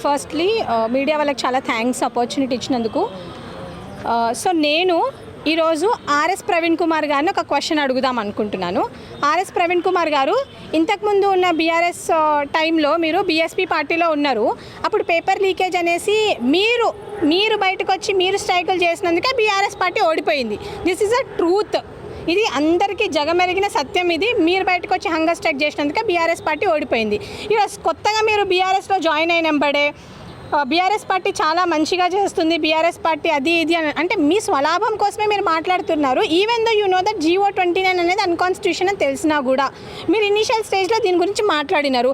Firstly media వాళ్ళకి చాలా thanks opportunity ఇచ్చినందుకు. సో నేను ఈరోజు ఆర్ఎస్ ప్రవీణ్ కుమార్ గారిని ఒక క్వశ్చన్ అడుగుదాం అనుకుంటున్నాను. ఆర్ఎస్ ప్రవీణ్ కుమార్ గారు, ఇంతకుముందు ఉన్న బీఆర్ఎస్ టైంలో మీరు బీఎస్పీ పార్టీలో ఉన్నారు. అప్పుడు పేపర్ లీకేజ్ అనేసి మీరు బయటకు వచ్చి మీరు స్ట్రైకులు చేసినందుకే బీఆర్ఎస్ పార్టీ ఓడిపోయింది. This is a truth. ఇది అందరికీ జగమెరిగిన సత్యం. ఇది మీరు బయటకు వచ్చి హంగర్ స్ట్రైక్ చేసినందుకే బీఆర్ఎస్ పార్టీ ఓడిపోయింది. ఈరోజు కొత్తగా మీరు బీఆర్ఎస్లో జాయిన్ అయినంబడే బీఆర్ఎస్ పార్టీ చాలా మంచిగా చేస్తుంది, బీఆర్ఎస్ పార్టీ అది ఇది అని అంటే మీ స్వలాభం కోసమే మీరు మాట్లాడుతున్నారు. Even though you know that GO29 అనేది అన్కాన్స్టిట్యూషన్ అని తెలిసినా కూడా మీరు ఇనీషియల్ స్టేజ్లో దీని గురించి మాట్లాడినారు.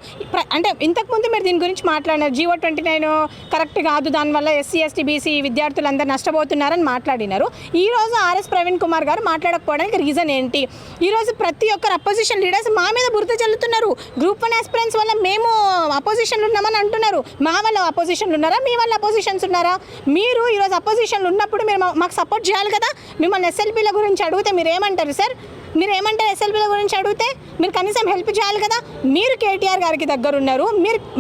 అంటే ఇంతకుముందు మీరు దీని గురించి మాట్లాడినారు. GO29 కరెక్ట్ కాదు, దానివల్ల SC ST BC విద్యార్థులందరూ నష్టపోతున్నారని మాట్లాడినారు. ఈరోజు ఆర్ఎస్ ప్రవీణ్ కుమార్ గారు మాట్లాడకపోవడానికి రీజన్ ఏంటి? ఈరోజు ప్రతి ఒక్కరు అపోజిషన్ లీడర్స్ మా మీద బురద చల్లుతున్నారు. గ్రూప్ 1 ఆస్పిరెంట్స్ వల్ల మేము అపోజిషన్లు ఉన్నామని అంటున్నారు. మా వల్ల అపోజిషన్ ఉన్నారా, మీ వల్ల అపోజిషన్స్ ఉన్నారా? మీరు ఈరోజు అపోజిషన్లు ఉన్నప్పుడు మీరు మాకు సపోర్ట్ చేయాలి కదా. మిమ్మల్ని SLPల గురించి అడిగితే మీరు ఏమంటారు సార్? మీరు ఏమంటారు? SLPల గురించి అడిగితే మీరు కనీసం హెల్ప్ చేయాలి కదా. మీరు KTR గారికి దగ్గర ఉన్నారు,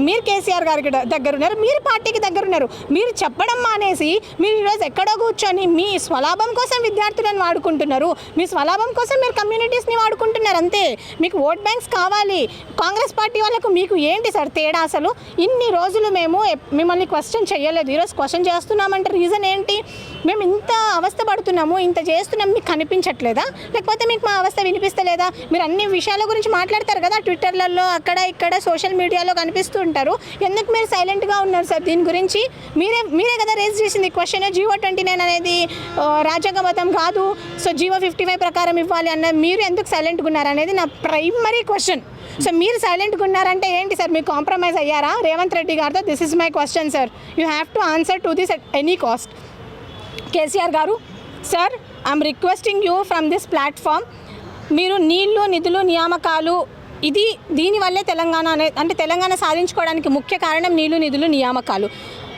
మీరు KCR గారికి దగ్గర ఉన్నారు, మీరు పార్టీకి దగ్గర ఉన్నారు. మీరు చెప్పడం మానేసి మీరు ఈరోజు ఎక్కడో కూర్చొని మీ స్వలాభం కోసం విద్యార్థులను వాడుకుంటున్నారు, మీ స్వలాభం కోసం మీరు కమ్యూనిటీస్ని వాడుకుంటున్నారు. అంతే. మీకు ఓట్ బ్యాంక్స్ కావాలి. కాంగ్రెస్ పార్టీ వాళ్ళకు మీకు ఏంటి సార్ తేడా? అసలు ఇన్ని రోజులు మేము మిమ్మల్ని క్వశ్చన్ చేయలేదు, ఈరోజు క్వశ్చన్ చేస్తున్నామంటే రీజన్ ఏంటి? మేము ఇంత అవస్థ పడుతున్నాము, ఇంత చేస్తున్నాం, మీకు కనిపించట్లేదా? లేకపోతే మీకు మా అవస్థ వినిపిస్తలేదా? మీరు అన్ని విషయాల గురించి మాట్లాడతారు కదా, ట్విట్టర్లలో అక్కడ ఇక్కడ సోషల్ మీడియాలో కనిపిస్తూ ఉంటారు. ఎందుకు మీరు సైలెంట్గా ఉన్నారు సార్? దీని గురించి మీరే కదా రేజ్ చేసింది క్వశ్చన్. GO29 అనేది రాజ్యాంగబద్ధం కాదు, సో GO55 ప్రకారం ఇవ్వాలి అన్న మీరు ఎందుకు సైలెంట్గా ఉన్నారు అనేది నా ప్రైమరీ క్వశ్చన్. సో మీరు సైలెంట్గా ఉన్నారంటే ఏంటి సార్? మీరు కాంప్రమైజ్ అయ్యారా రేవంత్ రెడ్డి గారితో? This is my question sir. You have to answer to this at any cost. KCR గారు, sir I'm requesting you from this platform. మీరు నీళ్లు, నిధులు, నియామకాలు దీనివల్లే తెలంగాణ అంటే తెలంగాణ సాధించుకోవడానికి ముఖ్య కారణం నీళ్లు, నిధులు, నియామకాలు.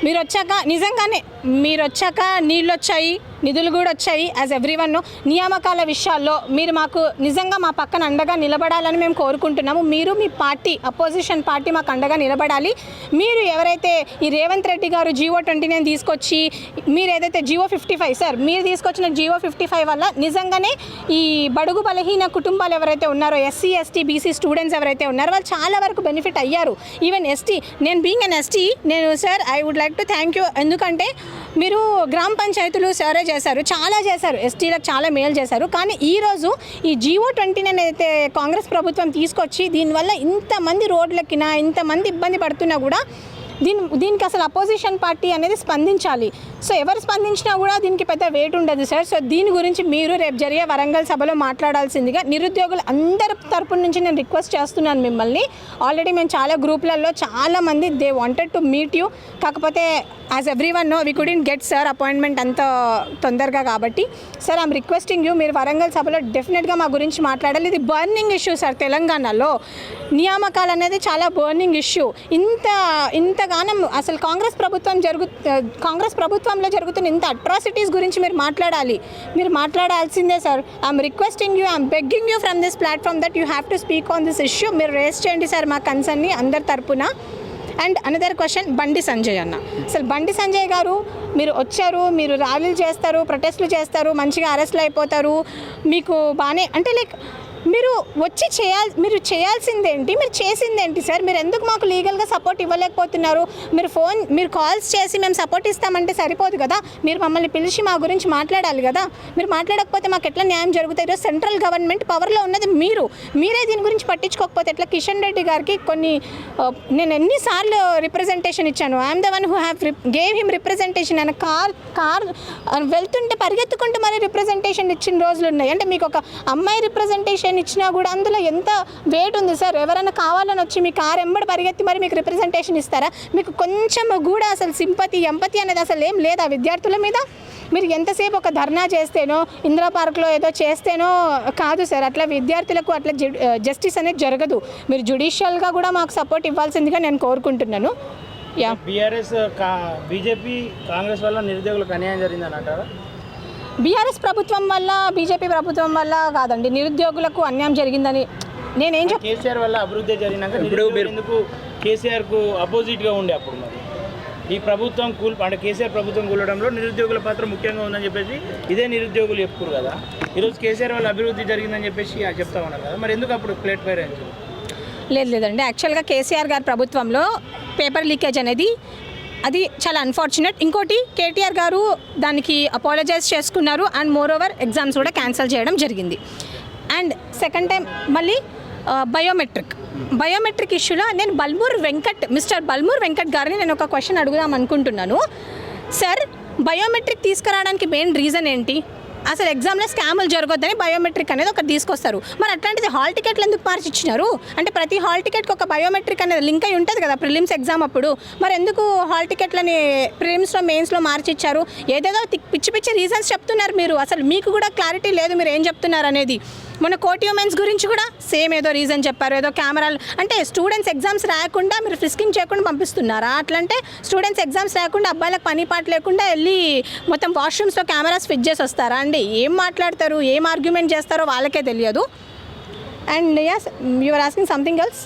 మీరు వచ్చాక నిజంగానే నీళ్ళు వచ్చాయి, నిధులు కూడా వచ్చాయి. యాజ్ ఎవ్రీవన్ నో, నియామకాల విషయాల్లో మీరు మాకు నిజంగా మా పక్కన అండగా నిలబడాలని మేము కోరుకుంటున్నాము. మీరు మీ పార్టీ అపోజిషన్ పార్టీ మాకు అండగా నిలబడాలి. మీరు ఎవరైతే ఈ రేవంత్ రెడ్డి గారు GO29 తీసుకొచ్చి మీరు ఏదైతే GO55 సార్ మీరు తీసుకొచ్చిన GO55 వల్ల నిజంగానే ఈ బడుగు బలహీన కుటుంబాలు ఎవరైతే ఉన్నారో SC ST BC స్టూడెంట్స్ ఎవరైతే ఉన్నారో వాళ్ళు చాలా వరకు బెనిఫిట్ అయ్యారు. ఈవెన్ ST, నేను బీయింగ్ ఎన్ ST, నేను sir I would like to thank you. ఎందుకంటే మీరు గ్రామ పంచాయతీలు సరే చేశారు, చాలా చేశారు, STలకు చాలా మేలు చేశారు. కానీ ఈరోజు ఈ GO29 అయితే కాంగ్రెస్ ప్రభుత్వం తీసుకొచ్చి దీనివల్ల ఇంతమంది రోడ్లెక్కినా, ఇంతమంది ఇబ్బంది పడుతున్నా కూడా దీనికి అసలు అపోజిషన్ పార్టీ అనేది స్పందించాలి. సో ఎవరు స్పందించినా కూడా దీనికి పెద్ద వెయిట్ ఉండదు సార్. సో దీని గురించి మీరు రేపు జరిగే వరంగల్ సభలో మాట్లాడాల్సిందిగా నిరుద్యోగులు అందరి తరపున నుంచి నేను రిక్వెస్ట్ చేస్తున్నాను మిమ్మల్ని. ఆల్రెడీ మేము చాలా గ్రూప్లలో చాలామంది they wanted to meet you, కాకపోతే as everyone know we couldn't get sir appointment అంత తొందరగా. కాబట్టి సార్ ఐఎమ్ రిక్వెస్టింగ్ యూ, మీరు వరంగల్ సభలో డెఫినెట్గా మా గురించి మాట్లాడాలి. ఇది బర్నింగ్ ఇష్యూ సార్. తెలంగాణలో నియామకాలు అనేది చాలా బర్నింగ్ ఇష్యూ. ఇంతగానం అసలు కాంగ్రెస్ ప్రభుత్వంలో జరుగుతున్న ఇంత అట్రాసిటీస్ గురించి మీరు మాట్లాడాలి. మీరు మాట్లాడాల్సిందే sir. I'm requesting you, I'm begging you from this platform that you have to speak on this issue. మీరు రేస్ చేయండి సార్ మా కన్సర్న్ని అందరి తరపున. And another question, Bandi Sanjay అన్న. అసలు బండి సంజయ్ గారు మీరు వచ్చారు, మీరు ర్యాలీలు చేస్తారు, ప్రొటెస్టులు చేస్తారు, మంచిగా అరెస్ట్లు అయిపోతారు, మీకు బాగానే అంటే లైక్ మీరు వచ్చి మీరు చేయాల్సిందేంటి, మీరు చేసిందేంటి సార్? మీరు ఎందుకు మాకు లీగల్గా సపోర్ట్ ఇవ్వలేకపోతున్నారు? మీరు కాల్స్ చేసి మేము సపోర్ట్ ఇస్తామంటే సరిపోదు కదా, మీరు మమ్మల్ని పిలిచి మా గురించి మాట్లాడాలి కదా. మీరు మాట్లాడకపోతే మాకు ఎట్లా న్యాయం జరుగుతుంది? ఈరోజు సెంట్రల్ గవర్నమెంట్ పవర్లో ఉన్నది మీరే దీని గురించి పట్టించుకోకపోతే ఎట్లా? కిషన్ రెడ్డి గారికి నేను ఎన్నిసార్లు రిప్రజెంటేషన్ ఇచ్చాను. I'm the one who have gave him representation. ఆయన కార్ వెళ్తుంటే పరిగెత్తుకుంటూ మరి రిప్రజెంటేషన్ ఇచ్చిన రోజులు ఉన్నాయి. అంటే మీకు ఒక అమ్మాయి రిప్రజెంటేషన్ ఇచ్చినా కూడా అందులో ఎంత వెయిట్ ఉంది సార్? ఎవరైనా కావాలని వచ్చి మీ కారు ఎంబడి పరిగెత్తి మరి మీకు రిప్రజెంటేషన్ ఇస్తారా? మీకు కొంచెం కూడా అసలు సింపతి ఎంపతి అనేది అసలు ఏం లేదా విద్యార్థుల మీద? మీరు ఎంతసేపు ఒక ధర్నా చేస్తేనో ఇందిరా పార్క్లో ఏదో చేస్తేనో కాదు సార్. అట్లా విద్యార్థులకు అట్లా జస్టిస్ అనేది జరగదు. మీరు జ్యుడిషియల్గా కూడా మాకు సపోర్ట్ ఇవ్వాల్సిందిగా నేను కోరుకుంటున్నాను. బీజేపీ కాంగ్రెస్ వల్ల నిరుద్యోగులకు అన్యాయం జరిగిందని అంటారా? బీఆర్ఎస్ ప్రభుత్వం వల్ల, బీజేపీ ప్రభుత్వం వల్ల కాదండి, నిరుద్యోగులకు అన్యాయం జరిగిందని నేనేం కేసీఆర్ వల్ల అభివృద్ధి జరిగినాక కేసీఆర్కు అపోజిట్గా ఉండే అప్పుడు మరి ఈ ప్రభుత్వం అంటే కేసీఆర్ ప్రభుత్వం కూలడంలో నిరుద్యోగుల పాత్ర ముఖ్యంగా ఉందని చెప్పేసి ఇదే నిరుద్యోగులు చెప్పుకోరు కదా. ఈరోజు కేసీఆర్ వాళ్ళ అభివృద్ధి జరిగిందని చెప్పేసి చెప్తా ఉన్నారు కదా, మరి ఎందుకు అప్పుడు ప్లేట్ ఫైర్ అయింది? లేదండి, యాక్చువల్గా కేసీఆర్ గారి ప్రభుత్వంలో పేపర్ లీకేజ్ అనేది అది చాలా అన్ఫార్చునేట్. ఇంకోటి కేటీఆర్ గారు దానికి అపాలజైజ్ చేసుకున్నారు అండ్ మోర్ ఓవర్ ఎగ్జామ్స్ కూడా క్యాన్సిల్ చేయడం జరిగింది. అండ్ సెకండ్ టైం మళ్ళీ బయోమెట్రిక్ ఇష్యూలో నేను మిస్టర్ బల్మూర్ వెంకట్ గారిని నేను ఒక క్వశ్చన్ అడుగుదాం అనుకుంటున్నాను. సార్, బయోమెట్రిక్ తీసుకురావడానికి మెయిన్ రీజన్ ఏంటి? అసలు ఎగ్జామ్లో స్కాములు జరగొద్దని బయోమెట్రిక్ అనేది ఒకటి తీసుకొస్తారు. మరి అట్లాంటిది హాల్ టికెట్లు ఎందుకు మార్చి ఇచ్చినారు? అంటే ప్రతి హాల్ టికెట్కి ఒక బయోమెట్రిక్ అనేది లింక్ అయి ఉంటుంది కదా ప్రిలిమ్స్ ఎగ్జామ్ అప్పుడు. మరి ఎందుకు హాల్ టికెట్లని ప్రిలిమ్స్లో మెయిన్స్లో మార్చి ఇచ్చారు? ఏదేదో పిచ్చి రీజన్స్ చెప్తున్నారు మీరు. అసలు మీకు కూడా క్లారిటీ లేదు మీరు ఏం చెప్తున్నారు అనేది. మన కోటి ఉమెన్స్ గురించి కూడా సేమ్ ఏదో రీజన్ చెప్పారు, ఏదో కెమెరాలు అంటే స్టూడెంట్స్ ఎగ్జామ్స్ రాయకుండా మీరు ఫ్రిస్కింగ్ చేయకుండా పంపిస్తున్నారా? అట్లంటే స్టూడెంట్స్ ఎగ్జామ్స్ రాయకుండా అబ్బాయిలకు పని పాట లేకుండా వెళ్ళి మొత్తం వాష్రూమ్స్లో కెమెరాస్ ఫిట్ చేసి వస్తారా అండి? ఏం మాట్లాడతారు, ఏం ఆర్గ్యుమెంట్ చేస్తారో వాళ్ళకే తెలియదు. And yes, you're asking something else.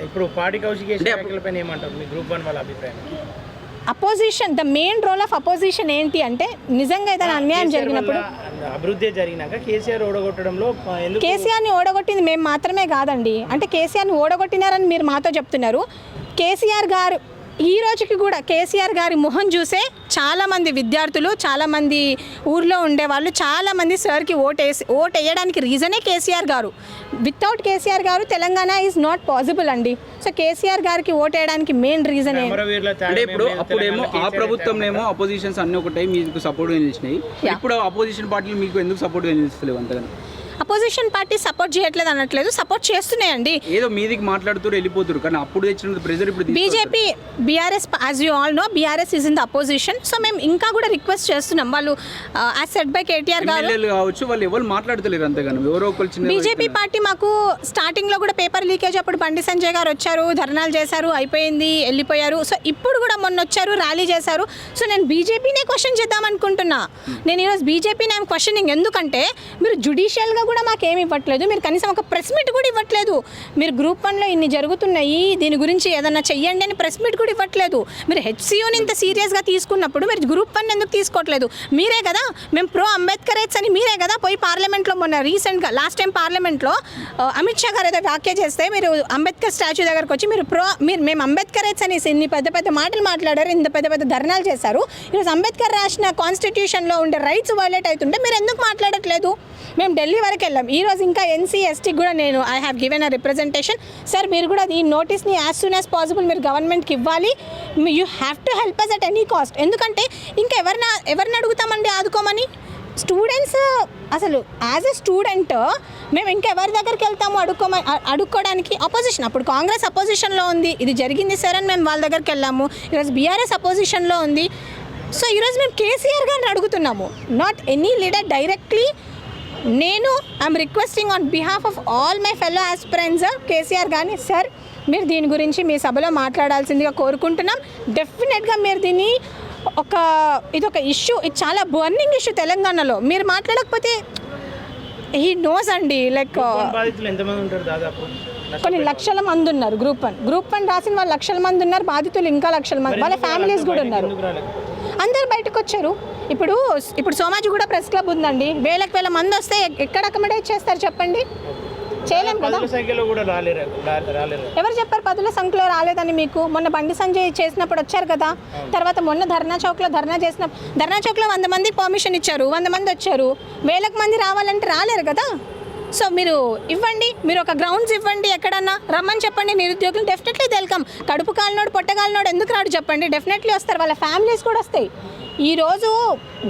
ఇప్పుడు పార్టీ కౌశిక్ పైన ఏమంటారు మీ గ్రూప్ 1 వాళ్ళ అభిప్రాయం? Opposition, the main role of opposition ఏంటి అంటే నిజంగా ఏదైనా అన్యాయం జరిగినప్పుడు అభివృద్ధి జరిగినాక కేసీఆర్ ఓడగొట్టడంలో కేసీఆర్ని ఓడగొట్టింది మేము మాత్రమే కాదండి. అంటే కేసీఆర్ని ఓడగొట్టినారని మీరు మాతో చెప్తున్నారు. కేసీఆర్ గారు ఈ రోజుకి కూడా కేసీఆర్ గారి మొహం చూసే చాలామంది విద్యార్థులు, చాలామంది ఊర్లో ఉండేవాళ్ళు, చాలామంది సార్కి ఓటు వేయడానికి రీజనే కేసీఆర్ గారు. వితౌట్ కేసీఆర్ గారు తెలంగాణ ఈజ్ నాట్ పాసిబుల్ అండి. సో కేసీఆర్ గారికి ఓటు వేయడానికి మెయిన్ రీజన్ అంటే ఇప్పుడు అప్పుడేమో ఆ ప్రభుత్వంలో అపోజిషన్స్ అన్ని ఒకటే మీకు సపోర్ట్గా నిలిచినాయి. ఇప్పుడు అపోజిషన్ పార్టీలు మీకు ఎందుకు సపోర్ట్గా నిలుస్తలేవు అంతగా? అపోజిషన్ పార్టీ సపోర్ట్ చేయట్లేదు అనట్లేదు, సపోర్ట్ చేస్తున్నాయండి. ఏదో మీదికి మాట్లాడుతూ వెళ్ళిపోతారు కానీ అప్పుడు తెచ్చిన ప్రెజర్ ఇప్పుడు BJP, BRS, as you all know BRS is in the opposition. So మేము ఇంకా కూడా రిక్వెస్ట్ చేస్తున్నాం. వాళ్ళు యాజ్ సెడ్ బై కేటీఆర్ గారు కావచ్చు, వాళ్ళు ఎవరు మాట్లాడతలేరు అంతగానో. ఎవరో ఒకరు బీజేపీ పార్టీ మాకు స్టార్టింగ్లో కూడా పేపర్ లీకేజ్ అప్పుడు బండి సంజయ్ గారు వచ్చారు, ధర్నాలు చేశారు, అయిపోయింది, వెళ్ళిపోయారు. సో ఇప్పుడు కూడా మొన్న వచ్చారు, ర్యాలీ చేశారు. సో నేను బీజేపీనే క్వశ్చన్ చేద్దాం అనుకుంటున్నా. నేను ఈరోజు బీజేపీని ఐఎమ్ క్వశ్చనింగ్. ఎందుకంటే మీరు జుడిషియల్గా కూడా మాకేమి ఇవ్వట్లేదు, మీరు కనీసం ఒక ప్రెస్ మీట్ కూడా ఇవ్వట్లేదు. మీరు గ్రూప్ 1లో ఇన్ని జరుగుతున్నాయి, దీని గురించి ఏదన్నా చెయ్యండి అని ప్రెస్ మీట్ కూడా ఇవ్వట్లేదు. మీరు హెచ్సియూని ఇంత సీరియస్గా తీసుకున్నప్పుడు మీరు గ్రూప్ 1 ఎందుకు తీసుకోవట్లేదు? మీరే కదా మేము ప్రో అంబేద్కరేట్స్ అని మీరే కదా పోయి పార్లమెంట్లో మొన్న రీసెంట్గా లాస్ట్ టైం పార్లమెంట్లో అమిత్ షా గారు ఏదో వ్యాఖ్య చేస్తే మీరు అంబేద్కర్ స్టాచ్యూ దగ్గరకు వచ్చి మేము అంబేద్కరేట్స్ అని ఇన్ని పెద్ద మాటలు మాట్లాడారు, ఇంత పెద్ద ధర్నాలు చేశారు. ఈరోజు అంబేద్కర్ రాసిన కాన్స్టిట్యూషన్లో ఉండే రైట్స్ వైలేట్ అవుతుంటే మీరు ఎందుకు మాట్లాడట్లేదు? మేము ఢిల్లీ వరకు వెళ్ళాం. ఈరోజు ఇంకా ఎన్సీఎస్టీకి కూడా నేను I have given a representation. Sir మీరు కూడా ఈ నోటీస్ని యాజ్ సూన్ యాజ్ పాసిబుల్ మీరు గవర్నమెంట్కి ఇవ్వాలి. You have to help us at any cost. ఎందుకంటే ఇంకా ఎవరిని అడుగుతామండి ఆదుకోమని? స్టూడెంట్స్ అసలు యాజ్ ఎ స్టూడెంట్ మేము ఇంకెవరి దగ్గరికి వెళ్తాము అడుక్కోవడానికి? అపోజిషన్, అప్పుడు కాంగ్రెస్ అపోజిషన్లో ఉంది, ఇది జరిగింది సార్ అని మేము వాళ్ళ దగ్గరికి వెళ్ళాము. ఈరోజు బీఆర్ఎస్ అపోజిషన్లో ఉంది. సో ఈరోజు మేము కేసీఆర్ గారిని అడుగుతున్నాము, నాట్ ఎనీ లీడర్ డైరెక్ట్లీ. నేను I'm requesting on behalf of all my fellow aspirants KCR గారిని, సార్ మీరు దీని గురించి మీ సభలో మాట్లాడాల్సిందిగా కోరుకుంటున్నాం. డెఫినెట్గా మీరు దీన్ని ఇదొక ఇష్యూ, ఇది చాలా బర్నింగ్ ఇష్యూ తెలంగాణలో. మీరు మాట్లాడకపోతే హీ నోస్ అండి. లైక్ కొన్ని లక్షల మంది ఉన్నారు గ్రూప్ 1 రాసిన వాళ్ళు లక్షల మంది ఉన్నారు, బాధితులు ఇంకా లక్షల మంది, వాళ్ళ ఫ్యామిలీస్ కూడా ఉన్నారు. అందరు బయటకు వచ్చారు. ఇప్పుడు సోమాజిగూడ ప్రెస్ క్లబ్ ఉందండి, వేల మంది వస్తే ఎక్కడ అకామిడేట్ చేస్తారు చెప్పండి? చేయలేం కదా. ఎవరు చెప్పారు 10ల సంఖ్యలో రాలేదని మీకు? మొన్న బండి సంజయ్ చేసినప్పుడు వచ్చారు కదా. తర్వాత మొన్న ధర్నా చౌక్లో 100 మందికి పర్మిషన్ ఇచ్చారు, 100 మంది వచ్చారు. వేలకు మంది రావాలంటే రాలేరు కదా. సో మీరు ఇవ్వండి, మీరు ఒక గ్రౌండ్స్ ఇవ్వండి, ఎక్కడన్నా రమ్మని చెప్పండి. నిరుద్యోగులు డెఫినెట్లీ వెల్కమ్. కడుపు కాలినోడు పొట్టగాలినోడు ఎందుకు రాడు చెప్పండి? డెఫినెట్లీ వస్తారు, వాళ్ళ ఫ్యామిలీస్ కూడా వస్తాయి. ఈరోజు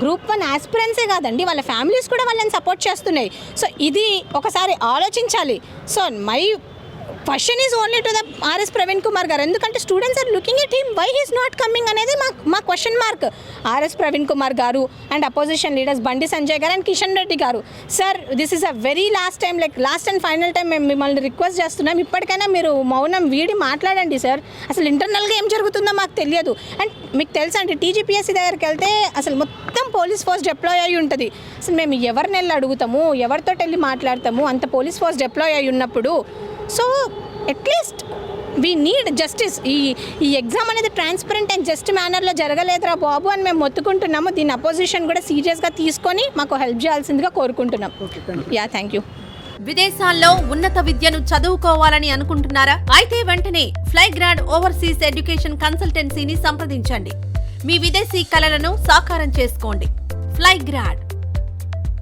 గ్రూప్ 1 ఆస్పిరెన్సే కాదండి, వాళ్ళ ఫ్యామిలీస్ కూడా వాళ్ళని సపోర్ట్ చేస్తున్నాయి. సో ఇది ఒకసారి ఆలోచించాలి. So my question is only to the RS Praveen Kumar గారు. ఎందుకంటే students are looking at him, why he's not coming అనేది మా question mark. RS Praveen Kumar గారు and opposition leaders Bandi Sanjay గారు అండ్ కిషన్ రెడ్డి గారు, sir this is a very last and final time మేము మిమ్మల్ని request చేస్తున్నాం, ఇప్పటికైనా మీరు మౌనం వీడి మాట్లాడండి సార్. అసలు ఇంటర్నల్గా ఏం జరుగుతుందో మాకు తెలియదు. అండ్ మీకు తెలుసా అండి, టీజీపీఎస్సీ దగ్గరికి వెళ్తే అసలు మొత్తం పోలీస్ ఫోర్స్ డిప్లాయ్ అయ్యి ఉంటుంది. అసలు మేము ఎవరిని వెళ్ళి అడుగుతాము, ఎవరితో వెళ్ళి మాట్లాడతాము? అంత పోలీస్ ఫోర్స్ డిప్లాయ్ అయ్యి ఉన్నప్పుడు. So at least we need justice. ఈ ఎగ్జామ్ అనేది ట్రాన్స్పరెంట్ అండ్ జస్ట్ మేనర్లో జరగలేదురా బాబు అని మేము మొత్తుకుంటున్నాము. దీని అపోజిషన్ కూడా సీరియస్గా తీసుకొని మాకు హెల్ప్ చేయాల్సిందిగా కోరుకుంటున్నాం. Yeah, thank you. విదేశాల్లో ఉన్నత విద్యను చదువుకోవాలని అనుకుంటున్నారా? అయితే వెంటనే ఫ్లైగ్రాడ్ ఓవర్సీస్ ఎడ్యుకేషన్ కన్సల్టెన్సీని సంప్రదించండి. మీ విదేశీ కలలను సాకారం చేసుకోండి. ఫ్లైగ్రాడ్.